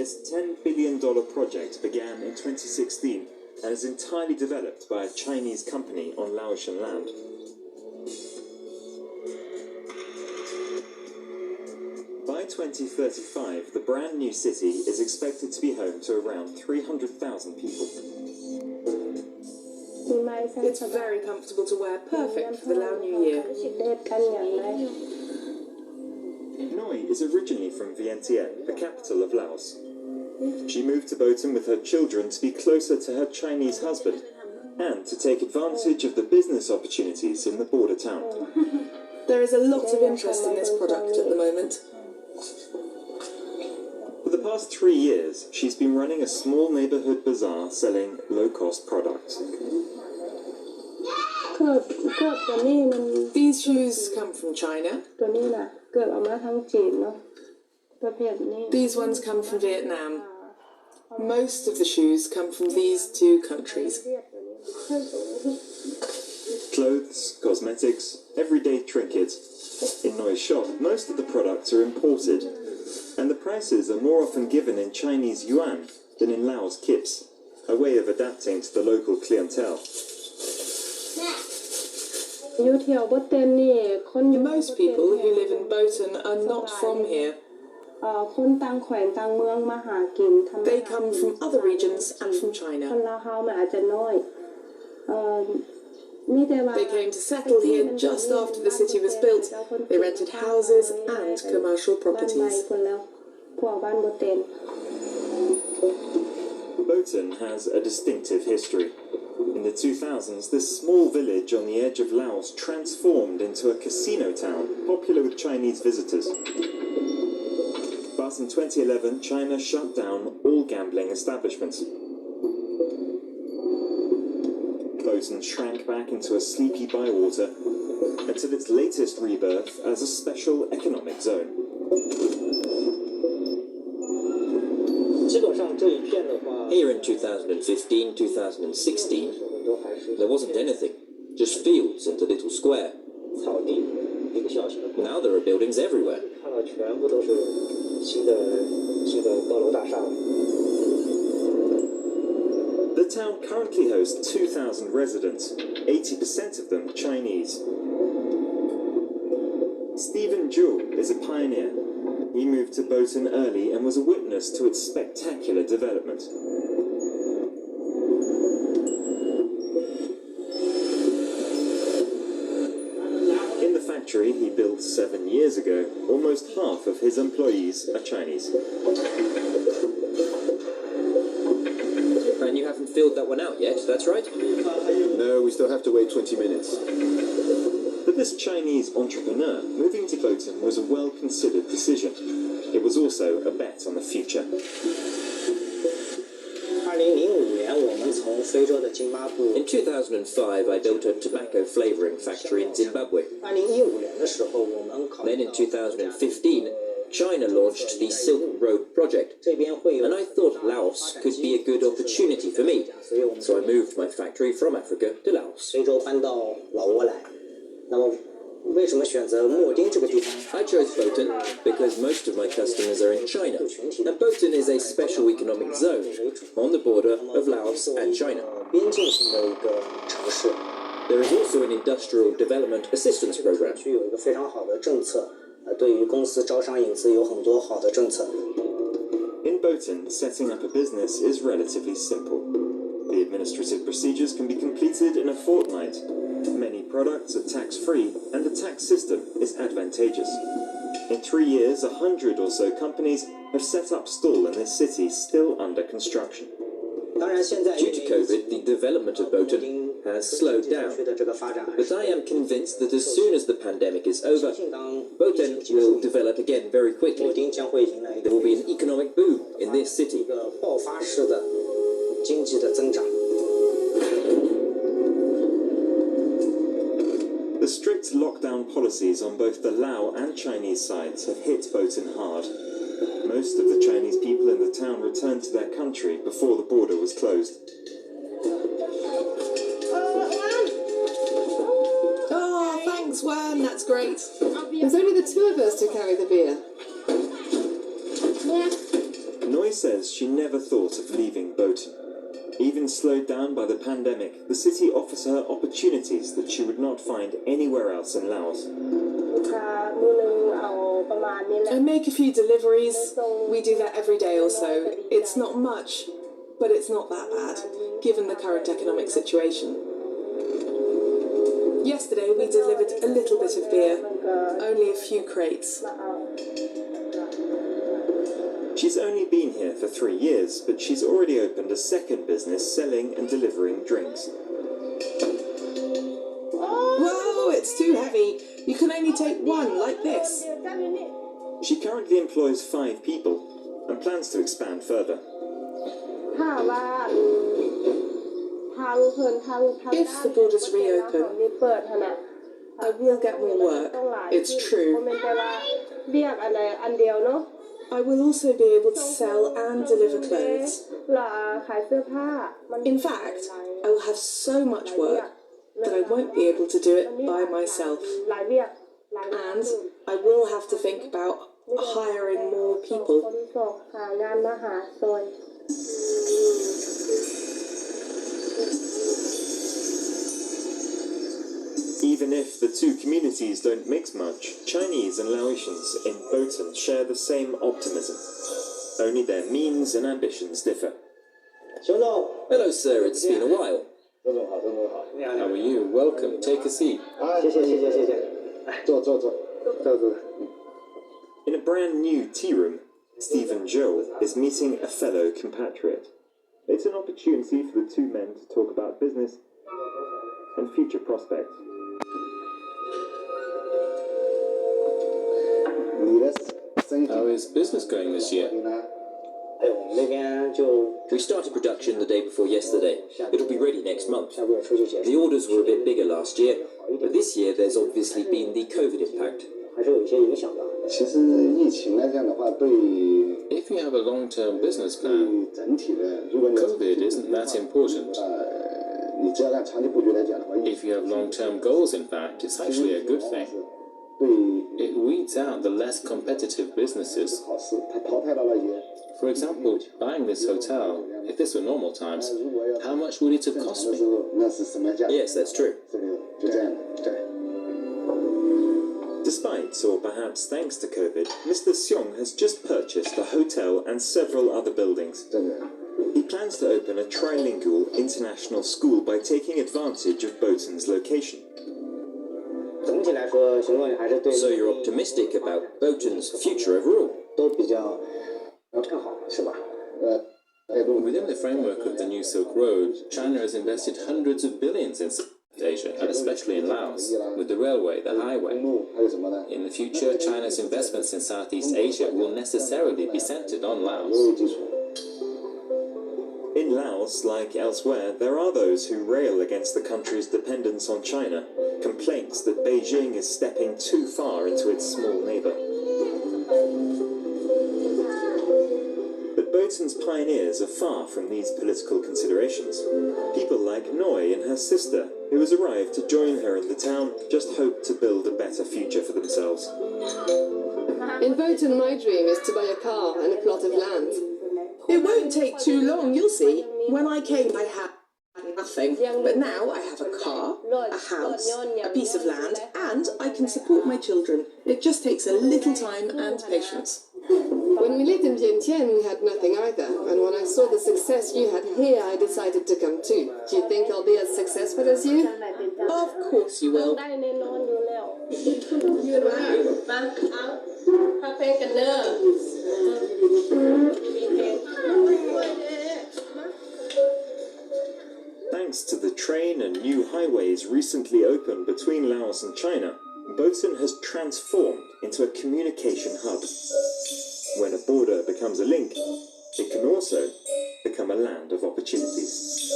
This $10 billion project began in 2016 and is entirely developed by a Chinese company on Laotian land. By 2035, the brand new city is expected to be home to around 300,000 people. It's very comfortable to wear, perfect for the Lao New Year. Noi is originally from Vientiane, the capital of Laos. She moved to Botan with her children to be closer to her Chinese husband and to take advantage of the business opportunities in the border town. There is a lot of interest in this product at the moment. For the past 3 years, she's been running a small neighborhood bazaar selling low-cost products. These shoes come from China. These ones come from Vietnam. Most of the shoes come from these two countries. Clothes, cosmetics, everyday trinkets. In Noi's shop, most of the products are imported, and the prices are more often given in Chinese yuan than in Laos kips, a way of adapting to the local clientele. Most people who live in Botan are not from here. They come from other regions and from China. They came to settle here just after the city was built. They rented houses and commercial properties. Botan has a distinctive history. In the 2000s, this small village on the edge of Laos transformed into a casino town, popular with Chinese visitors. But in 2011, China shut down all gambling establishments. Botan shrank back into a sleepy bywater until its latest rebirth as a special economic zone. Here in 2015, 2016, there wasn't anything, just fields and a little square. Now there are buildings everywhere. The town currently hosts 2,000 residents, 80% of them Chinese. Stephen Zhou is a pioneer. He moved to Botan early and was a witness to its spectacular development. In the factory he built 7 years ago, almost half of his employees are Chinese. And you haven't filled that one out yet, that's right? No, we still have to wait 20 minutes. For this Chinese entrepreneur, moving to Botan was a well-considered decision. It was also a bet on the future. In 2005, I built a tobacco flavouring factory in Zimbabwe. Then in 2015, China launched the Silk Road project, and I thought Laos could be a good opportunity for me, so I moved my factory from Africa to Laos. I chose Botan because most of my customers are in China, and Botan is a special economic zone on the border of Laos and China. There is also an industrial development assistance program. In Botan, setting up a business is relatively simple. The administrative procedures can be completed in a fortnight. Many products are tax-free, and the tax system is advantageous. In 3 years, 100 or so companies have set up stall in this city still under construction. Due to COVID, the development of Botan has slowed down, but I am convinced that as soon as the pandemic is over, Botan will develop again very quickly. There will be an economic boom in this city. The strict lockdown policies on both the Lao and Chinese sides have hit Botan hard. Most of the Chinese people in the town returned to their country before the border was closed. Oh, thanks, Wan, that's great. There's only the two of us to carry the beer. Noi Noi says she never thought of leaving Botan. Even slowed down by the pandemic, the city offers her opportunities that she would not find anywhere else in Laos. I make a few deliveries. We do that every day or so. It's not much, but it's not that bad, given the current economic situation. Yesterday we delivered a little bit of beer, only a few crates. She's only been here for 3 years, but she's already opened a second business selling and delivering drinks. Whoa, it's too heavy. You can only take one, like this. She currently employs 5 people and plans to expand further. If the borders reopen, I will get more work. It's true. I will also be able to sell and deliver clothes. In fact, I will have so much work that I won't be able to do it by myself. And I will have to think about hiring more people. Even if the two communities don't mix much, Chinese and Laotians in Botan share the same optimism. Only their means and ambitions differ. Hello, sir. It's been a while. How are you? Welcome. Take a seat. In a brand new tea room, Stephen Joel is meeting a fellow compatriot. It's an opportunity for the two men to talk about business and future prospects. How is business going this year? We started production the day before yesterday. It'll be ready next month. The orders were a bit bigger last year, but this year there's obviously been the COVID impact. If you have a long-term business plan, COVID isn't that important. If you have long-term goals, in fact, it's actually a good thing. It weeds out the less competitive businesses. For example, buying this hotel, if this were normal times, how much would it have cost me? Yes, that's true. Despite, or perhaps thanks to COVID, Mr. Xiong has just purchased a hotel and several other buildings. He plans to open a trilingual international school by taking advantage of Botan's location. So you're optimistic about Botan's future overall? Within the framework of the new Silk Road, China has invested hundreds of billions in South Asia, and especially in Laos, with the railway, the highway. In the future, China's investments in Southeast Asia will necessarily be centered on Laos. In Laos, like elsewhere, there are those who rail against the country's dependence on China, complaints that Beijing is stepping too far into its small neighbour. But Botan's pioneers are far from these political considerations. People like Noi and her sister, who has arrived to join her in the town, just hope to build a better future for themselves. In Botan, my dream is to buy a car and a plot of land. It won't take too long, you'll see. When I came, I had nothing, but now I have a car, a house, a piece of land, and I can support my children. It just takes a little time and patience. When we lived in Vientiane, we had nothing either, and when I saw the success you had here, I decided to come too. Do you think I'll be as successful as you? Of course you will. Thanks to the train and new highways recently opened between Laos and China, Botan has transformed into a communication hub. When a border becomes a link, it can also become a land of opportunities.